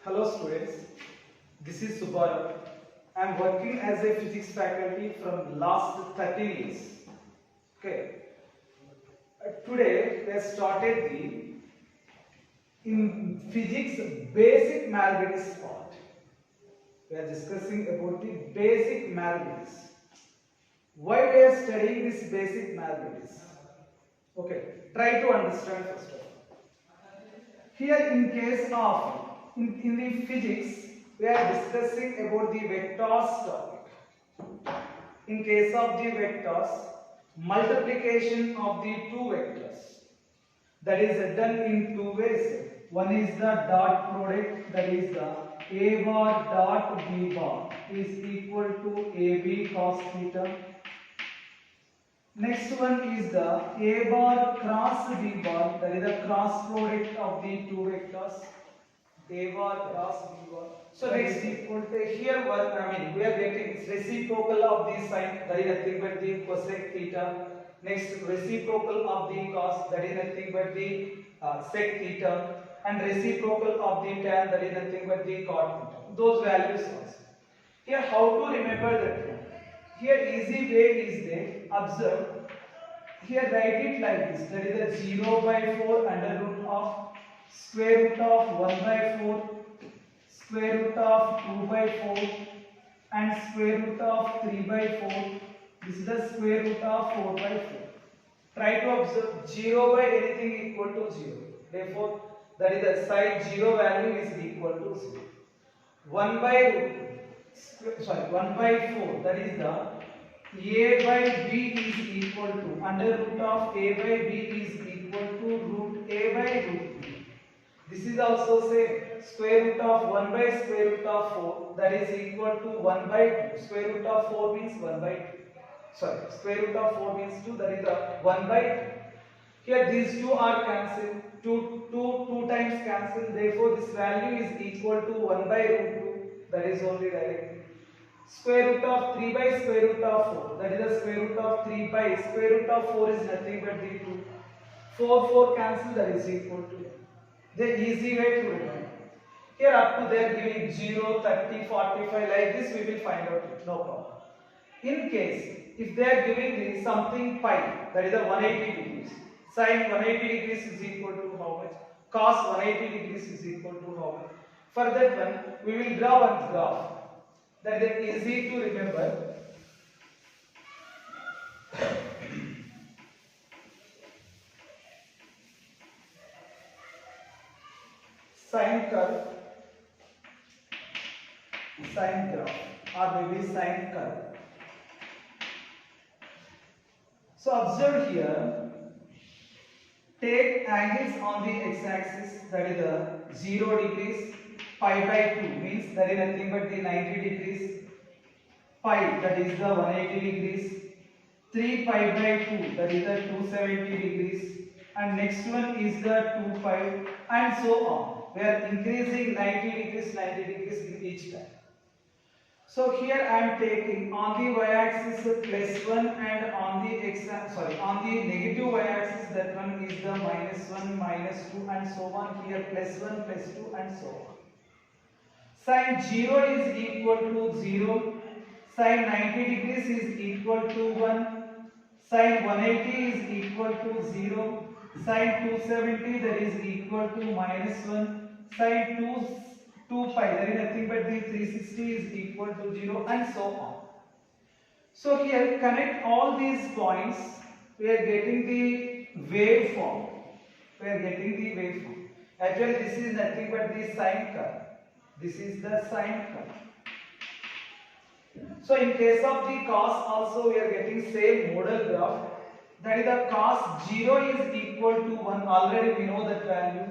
Hello students, this is Subharu. I am working as a physics faculty from last 13 years. Okay. Today we have started the in physics basic mathematics part. We are discussing about the basic mathematics. Why we are studying this basic mathematics? Okay, try to understand first of all. Here in case of in the physics, we are discussing about the vectors topic. In case of the vectors, multiplication of the two vectors, that is done in two ways. One is the dot product, that is the a bar dot b bar is equal to ab cos theta. Next one is the a bar cross b bar, that is the cross product of the two vectors. A bar cross b bar. So that is equal to here one. We are getting reciprocal of the sine, that is nothing but the cosec theta. Next reciprocal of the cos, that is nothing but the sec theta, and reciprocal of the tan, that is nothing but the cot theta. Those values also. Here how to remember that one? Here easy way is there. Observe. Here write it like this. That is the 0 by 4 under root of square root of 1 by 4, square root of 2 by 4, and square root of 3 by 4. This is the square root of 4 by 4. Try to observe 0 by anything equal to 0. Therefore, that is the side 0 value is equal to 0. 1 by 1 by 4, that is the a by b is equal to under root of a by b is equal to root a by root b. This is also same. Square root of 1 by square root of 4, that is equal to 1 by 2. Square root of 4 means 1 by 2. Sorry, square root of 4 means 2, that is the 1 by 2. Here these two are cancelled. 2 times cancelled. Therefore, this value is equal to 1 by root 2. That is only directly. Square root of 3 by square root of 4. That is the square root of 3 by square root of 4 is nothing but the 2. 4 cancel, that is equal to. The easy way to remember. Here up to they are giving 0, 30, 45 like this we will find out it. No problem. In case if they are giving this something pi, that is the 180 degrees. Sin 180 degrees is equal to how much? Cos 180 degrees is equal to how much? For that one we will draw one graph. That is easy to remember. Sine curve, sine graph, or maybe sine curve. So observe here, take angles on the x-axis, that is the 0 degrees, pi by 2 means that is nothing but the 90 degrees, pi that is the 180 degrees, 3 pi by 2 that is the 270 degrees, and next one is the 2 pi, and so on. We are increasing 90 degrees in each time. So here I am taking on the y-axis plus 1 and on the negative y-axis that one is the minus 1, minus 2 and so on. Here plus 1, plus 2 and so on. Sin 0 is equal to 0. Sin 90 degrees is equal to 1. Sin 180 is equal to 0. Sin 270 that is equal to minus 1. Sin 2 pi that is nothing but the 360 is equal to 0 and so on. So here connect all these points, we are getting the waveform. Actually this is nothing but the sine curve. This is the sine curve. So in case of the cos also we are getting same model graph. That is the cos 0 is equal to 1. Already we know that value.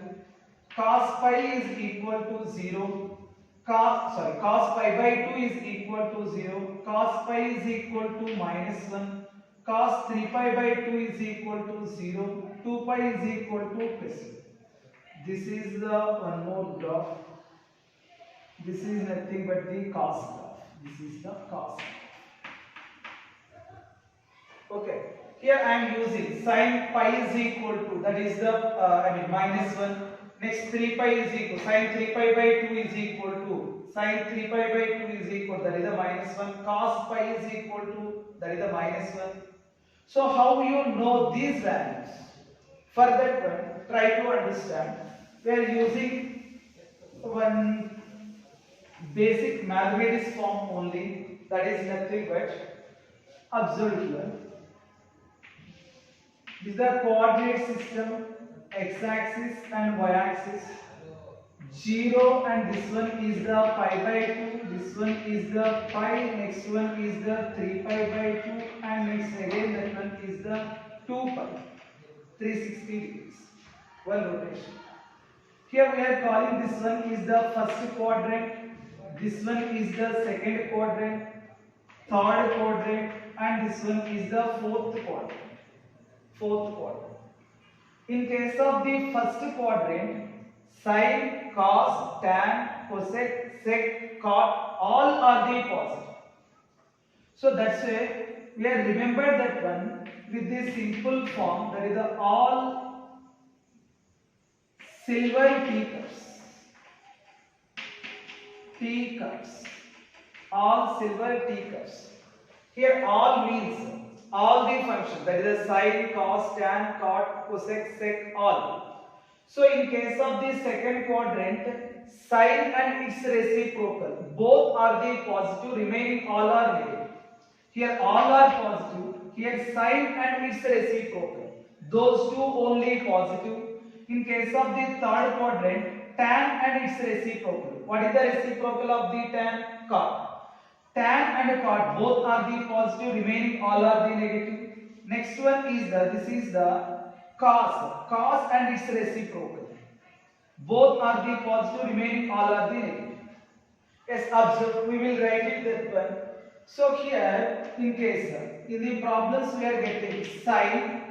Cos pi is equal to 0. Cos pi by 2 is equal to 0. Cos pi is equal to minus 1. Cos 3 pi by 2 is equal to 0. 2 pi is equal to plus 1. This is the one more graph. This is nothing but the cos graph. This is the cos. Okay. Here I am using sin pi is equal to, that is the minus 1. Next 3 pi is equal, sin 3 pi by 2 is equal to, sin 3 pi by 2 is equal, that is the minus 1, cos pi is equal to, that is the minus 1. So how you know these values? For that one, try to understand. We are using one basic mathematics form only, that is nothing but, observe here. This is the coordinate system, x-axis and y-axis. 0 and this one is the pi by 2, this one is the pi, next one is the 3 pi by 2, and next again that one is the 2 pi, 360 degrees, one rotation. Here we are calling this one is the first quadrant, this one is the second quadrant, third quadrant, and this one is the fourth quadrant. In case of the first quadrant, sin, cos, tan, cosec, sec, cot, all are the positive. So that's why we have remembered that one with this simple form, that is the all silver teacups, all silver teacups. Here all means all the functions, that is the sin, cos, tan, cot, cosec, sec, all. So in case of the second quadrant, sin and its reciprocal, both are the positive, remaining all are negative. Here all are positive, here sin and its reciprocal, those two only positive. In case of the third quadrant, tan and its reciprocal. What is the reciprocal of the tan? Cot. Tan and cot both are the positive, remaining all are the negative. Next one is this is the cos and its reciprocal. Both are the positive, remaining all are the negative. Yes, observe, we will write it that one. So here, in the problems we are getting sin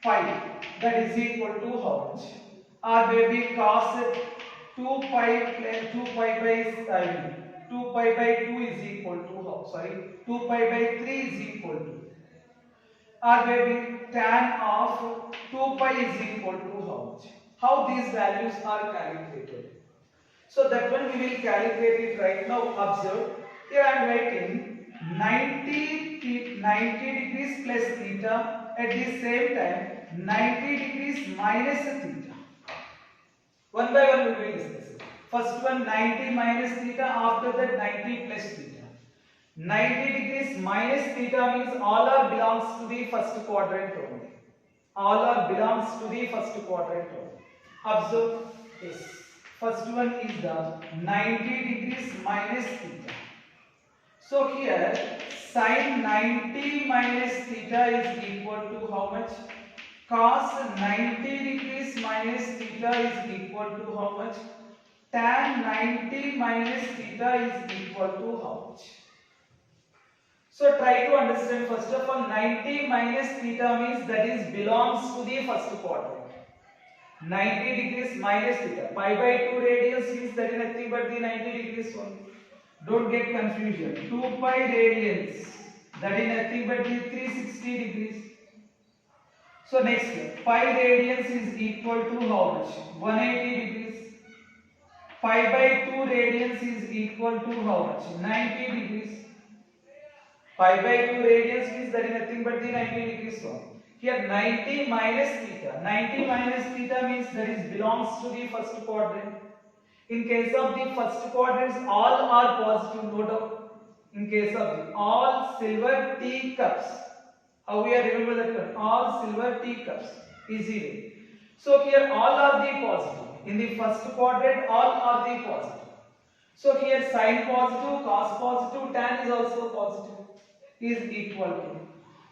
pi, that is equal to how much? Or maybe cos 2 pi by 2 pi by 2 is equal to how? Sorry, 2 pi by 3 is equal to, or maybe tan of 2 pi is equal to how much? How these values are calculated? So that one we will calculate it right now. Observe, here I am writing 90 degrees plus theta, at the same time 90 degrees minus theta. One by one we will discuss it. First one 90 minus theta, after that 90 plus theta. 90 degrees minus theta means all are belongs to the first quadrant only. All are belongs to the first quadrant only. Observe this. First one is the 90 degrees minus theta. So here sin 90 minus theta is equal to how much? Cos 90 degrees minus theta is equal to how much? Tan 90 minus theta is equal to how much? So try to understand. First of all, 90 minus theta means that is belongs to the first quadrant. 90 degrees minus theta, pi by 2 radians means that is nothing but the 90 degrees only. Don't get confusion. 2 pi radians, that is nothing but the 360 degrees. So next, pi radians is equal to how much? 180 degrees. Pi by 2 radians is equal to how much? 90 degrees. Pi by 2 radians means that is nothing but the 90 degrees only. Here 90 minus theta. 90 minus theta means that is belongs to the first quadrant. In case of the first quadrants, all are positive, no doubt. In case of the all silver teacups, how we are remember that one? All silver teacups, easily. So here all are the positive. In the first quadrant, all are the positive. So here sin positive, cos positive, tan is also positive, is equal to.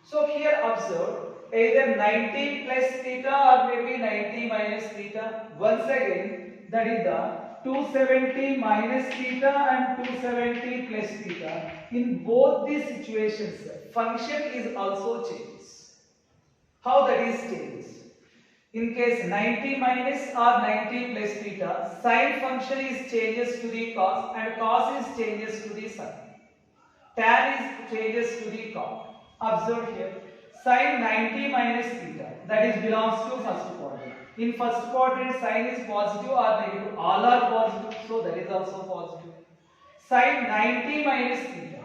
So here observe, either 90 plus theta or maybe 90 minus theta. Once again, that is the 270 minus theta and 270 plus theta. In both these situations, function is also changes. How that is changes? In case 90 minus or 90 plus theta, sin function is changes to the cos and cos is changes to the sin. Tan is changes to the cot. Observe here, sin 90 minus theta, that is belongs to first quadrant. In first quadrant, sign is positive or negative? All are positive, so that is also positive. Sin 90 minus theta.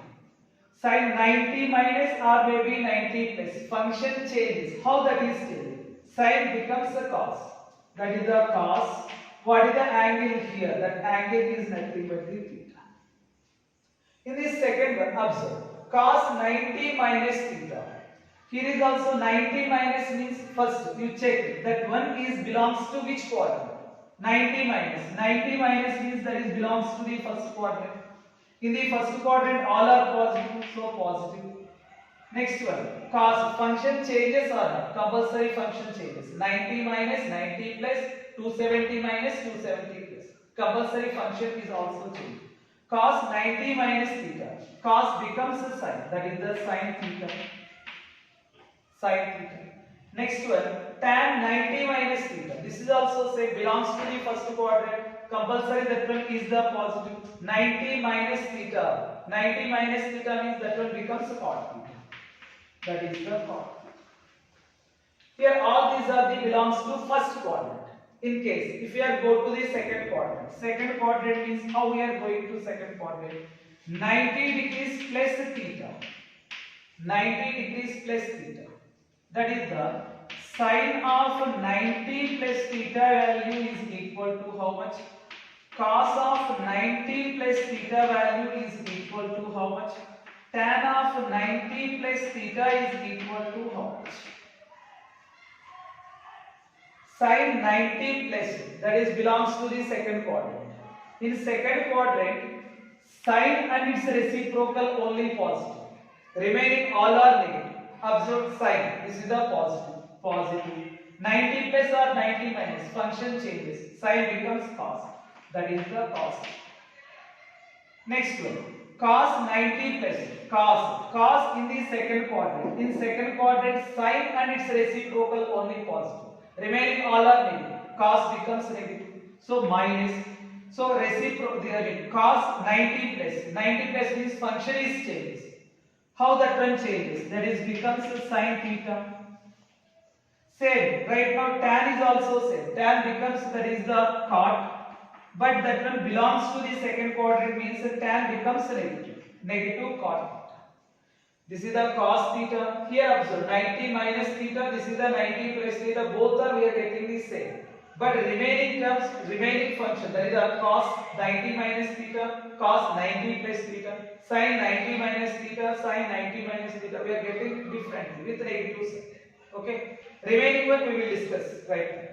Sin 90 minus or maybe 90 plus. Function changes. How that is changing? Sin becomes a cos. That is the cos. What is the angle here? That angle is nothing but the theta. In this second one, observe. Cos 90 minus theta. Here is also 90 minus means first you check that one is belongs to which quadrant? 90 minus. 90 minus means that is belongs to the first quadrant. In the first quadrant all are positive, so positive. Next one, cos function changes or not? Compulsory function changes. 90 minus 90 plus 270 minus 270 plus. Compulsory function is also changed. Cos 90 minus theta. Cos becomes a sin. That is the sin theta. Sin theta. Next one, tan 90 minus theta. This is also say belongs to the first quadrant. Compulsory that one is the positive. 90 minus theta. 90 minus theta means that one becomes a cot theta. That is the cot. Here all these are the belongs to first quadrant. In case if we are go to the second quadrant. Second quadrant means how we are going to second quadrant. 90 degrees plus theta. 90 degrees plus theta. That is the sin of 90 plus theta value is equal to how much? Cos of 90 plus theta value is equal to how much? Tan of 90 plus theta is equal to how much? Sin 90 plus, that is belongs to the second quadrant. In second quadrant, sin and its reciprocal only positive. Remaining all are negative. Observe sin. This is the positive. Positive. 90 plus or 90 minus. Function changes. Sin becomes cos. That is the cos. Next one. Cos 90 plus. Cos. Cos in the second quadrant. In second quadrant, sin and its reciprocal only positive. Remaining all are negative. Cos becomes negative. So minus. So reciprocal. Cos 90 plus. 90 plus means function is changes. How that one changes? That is becomes sin theta. Same. Right now tan is also same. Tan becomes that is the cot. But that one belongs to the second quadrant means tan becomes negative. Negative cot theta. This is the cos theta. Here observe 90 minus theta. This is the 90 plus theta. Both are we are getting the same. But remaining terms, remaining function, that is the cos 90 minus theta, cos 90 plus theta, sin 90 minus theta, sin 90 minus theta. We are getting differently with negative sign. Okay. Remaining one we will discuss right now.